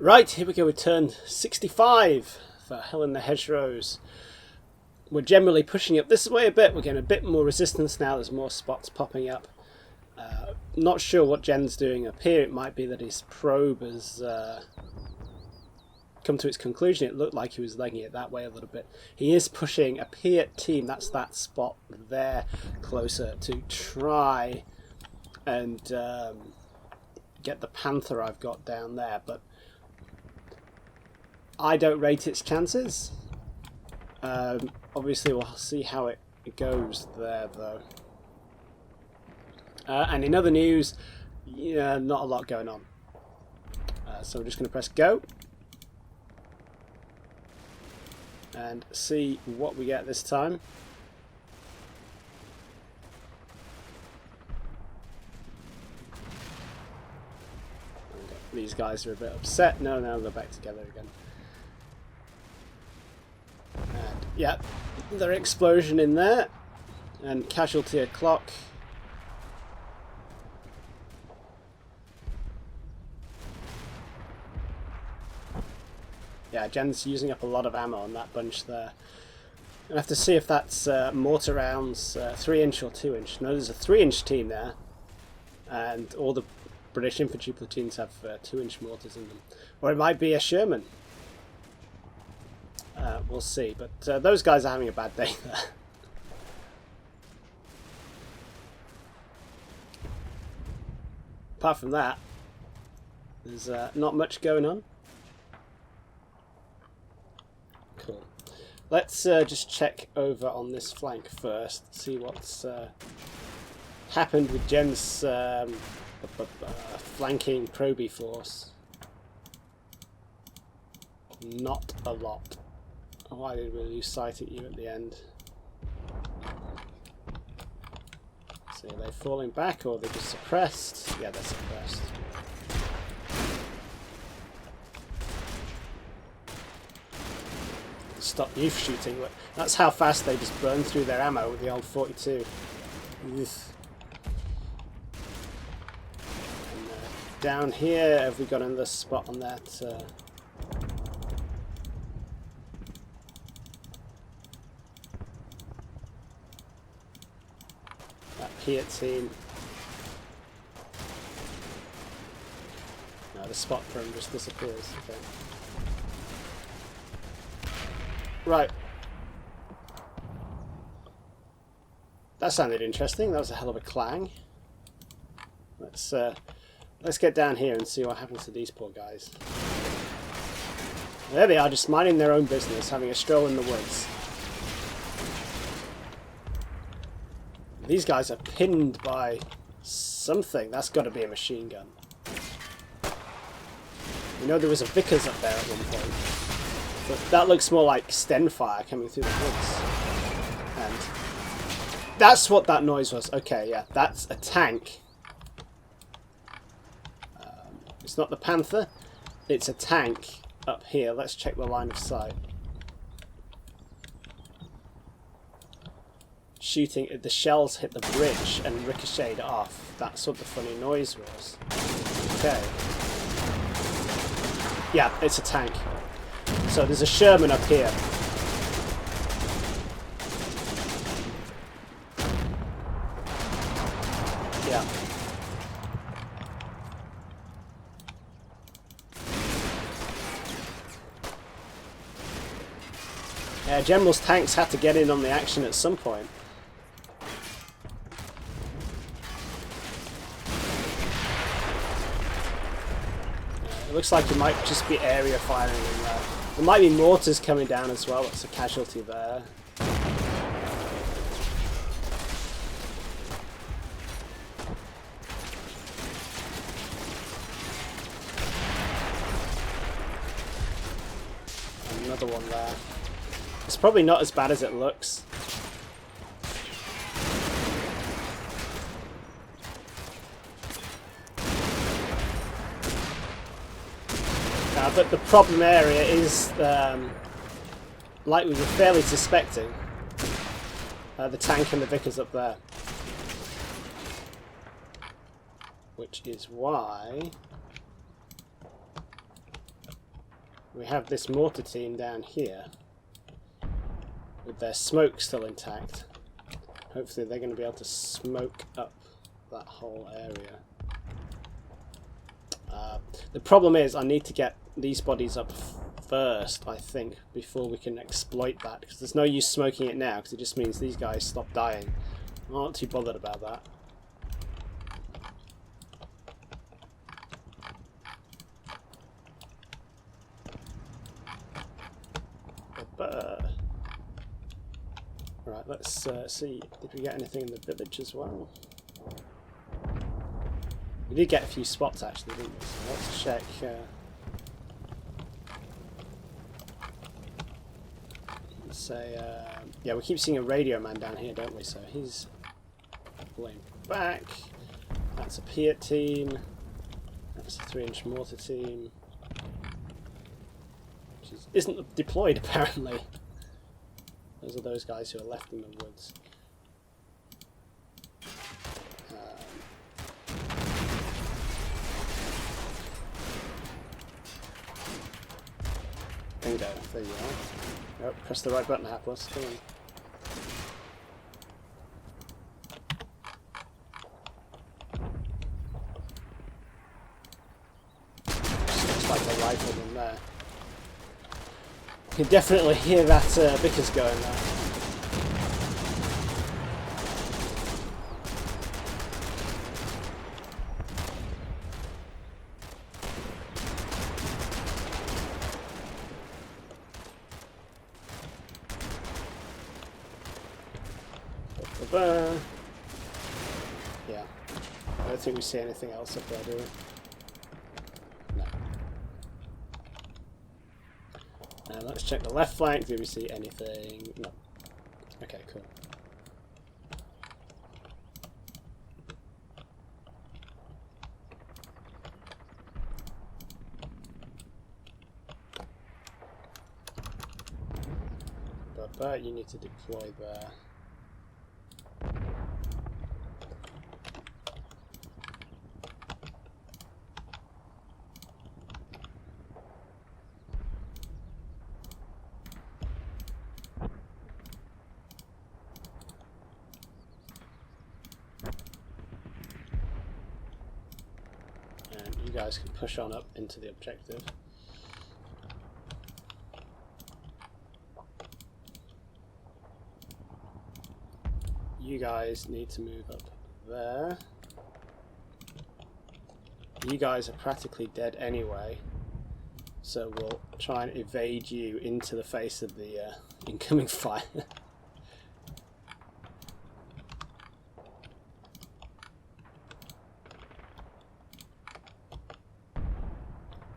Right, here we go with turn 65 for Hell in the Hedgerows. We're generally pushing up this way a bit. We're getting a bit more resistance now. There's more spots popping up. Not sure what Jen's doing up here. It might be that his probe has come to its conclusion. It looked like he was legging it that way a little bit. He is pushing up here, team. That's that spot there closer to try and get the Panther I've got down there. But I don't rate its chances. Obviously, we'll see how it goes there, though. And in other news, not a lot going on. So we're just going to press go. And see what we get this time. These guys are a bit upset. No, now they're back together again. And yeah, their explosion in there. And casualty o'clock. Yeah, Jen's using up a lot of ammo on that bunch there. I have to see if that's mortar rounds, 3-inch or 2-inch. No, there's a 3-inch team there. And all the British infantry platoons have 2-inch mortars in them. Or it might be a Sherman. We'll see. But those guys are having a bad day there. Apart from that, there's not much going on. Cool. Let's just check over on this flank first, see what's happened with Jen's flanking Proby force. Not a lot. Why did we lose sight at you at the end? So are they falling back or are they just suppressed? Yeah, they're suppressed. Stop youth shooting. That's how fast they just burn through their ammo with the old 42. Oof. And, down here, have we got another spot on that? That Pier team. No, the spot for him just disappears. Okay. Right. That sounded interesting. That was a hell of a clang. Let's get down here and see what happens to these poor guys. There they are, just minding their own business, having a stroll in the woods. These guys are pinned by something. That's got to be a machine gun. You know, there was a Vickers up there at one point. But that looks more like Stenfire coming through the woods. And that's what that noise was. Okay, yeah, that's a tank. It's not the Panther. It's a tank up here. Let's check the line of sight. Shooting, the shells hit the bridge and ricocheted off. That's what the funny noise was. Okay. Yeah, it's a tank. So there's a Sherman up here. Yeah. Yeah, General's tanks had to get in on the action at some point. It looks like it might just be area firing in there. There might be mortars coming down as well. That's a casualty there. Another one there. It's probably not as bad as it looks. But the problem area is, like we were fairly suspecting, the tank and the Vickers up there. Which is why we have this mortar team down here with their smoke still intact. Hopefully they're going to be able to smoke up that whole area. The problem is I need to get these bodies up first, I think, before we can exploit that, because there's no use smoking it now, because it just means these guys stop dying. I'm not too bothered about that. Right, let's see, did we get anything in the village as well? We did get a few spots actually, didn't we? So let's check. Let's say, yeah, we keep seeing a radio man down here, don't we? So he's pulling back. That's a pier team. That's a 3-inch mortar team. Which isn't deployed apparently. Those are those guys who are left in the woods. Bingo, there you are. Oh, press the right button, Hapless. Come on. Looks like a rifleman there. You can definitely hear that Vickers going there. Yeah, I don't think we see anything else up there, do we? No. Let's check the left flank. Do we see anything? No. Okay, cool. But you need to deploy there. You guys can push on up into the objective. You guys need to move up there. You guys are practically dead anyway, so we'll try and evade you into the face of the incoming fire.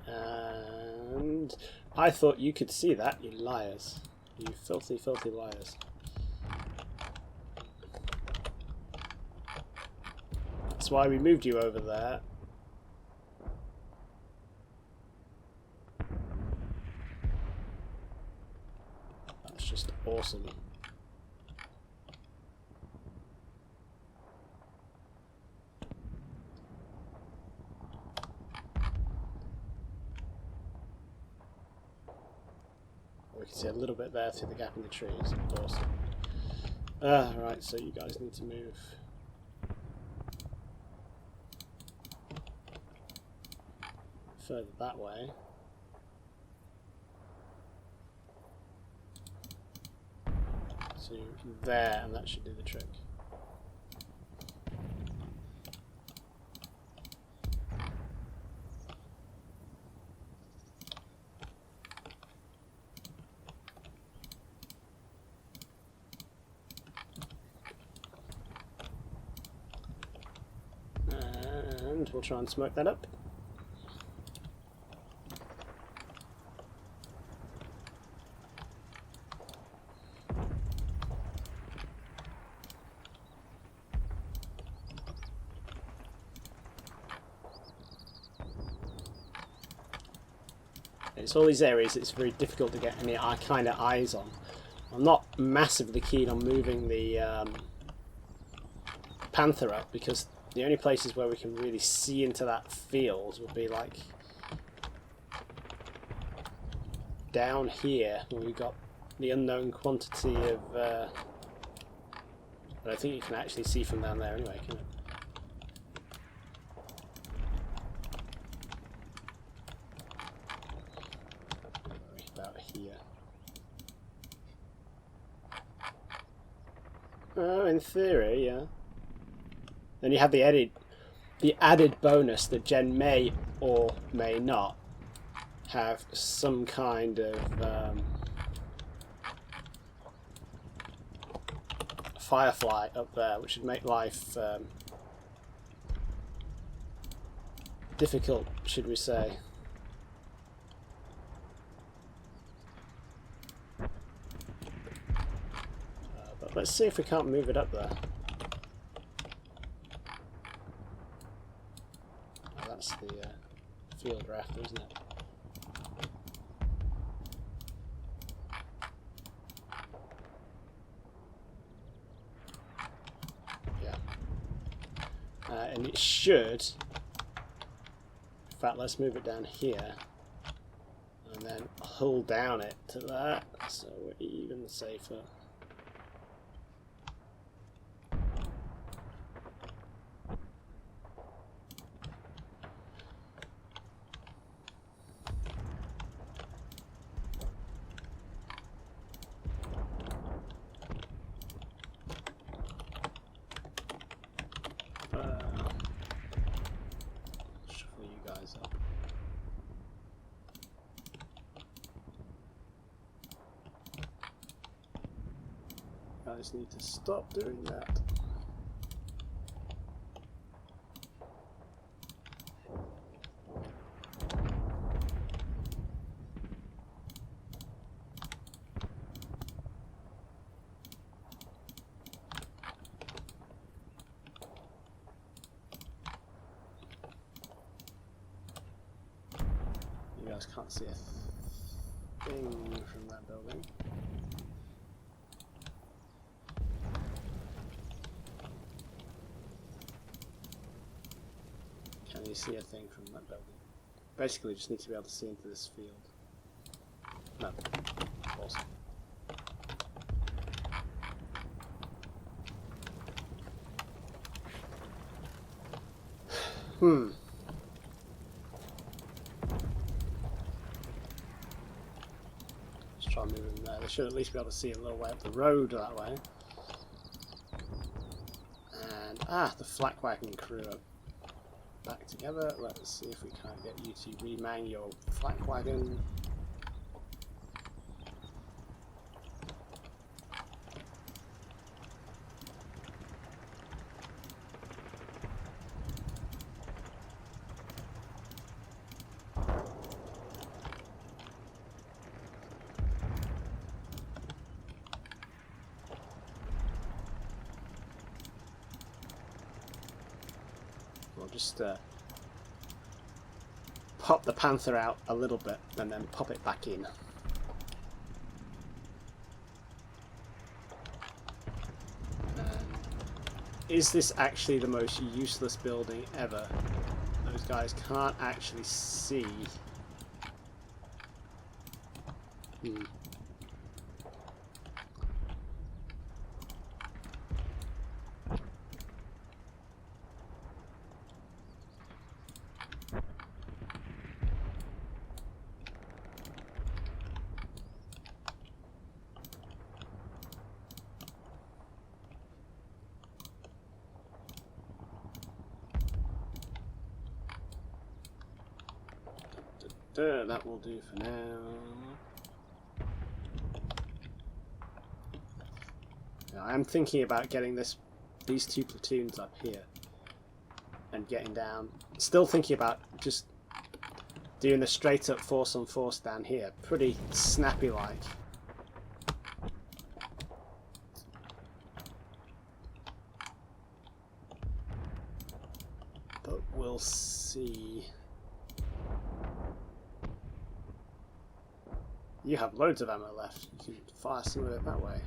And I thought you could see that, you liars. You filthy, filthy liars. That's why we moved you over there. That's just awesome. We can see a little bit there through the gap in the trees. Awesome. Right, so you guys need to move further that way. So there, and that should do the trick. And we'll try and smoke that up. It's all these areas it's very difficult to get any kind of eyes on. I'm not massively keen on moving the Panther up, because the only places where we can really see into that field would be like down here where we've got the unknown quantity of I don't think you can actually see from down there anyway, can it? About here. Oh, in theory, yeah. Then you have the added bonus that Jen may or may not have some kind of firefly up there, which would make life difficult, should we say. But let's see if we can't move it up there. Oh, that's the field rafter, isn't it? And it should, in fact, let's move it down here and then hull down it to that, so we're even safer. I just need to stop doing that. You guys can't see a thing from that building. You see a thing from that building. Basically, just need to be able to see into this field. No. Awesome. Let's try and move in there. They should at least be able to see a little way up the road that way. And, the flak wagon crew up. Back together. Let's see if we can't get you to remang your flak wagon. We'll just pop the Panther out a little bit and then pop it back in. Is this actually the most useless building ever? Those guys can't actually see. That will do for now. Now I'm thinking about getting these two platoons up here and getting down. Still thinking about just doing a straight up force on force down here. Pretty snappy like. But we'll see. You have loads of ammo left. You can fire some of it that way.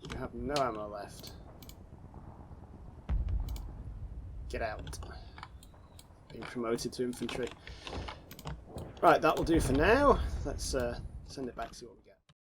You have no ammo left. Get out. Being promoted to infantry. Right, that will do for now. Let's send it back, see what we get.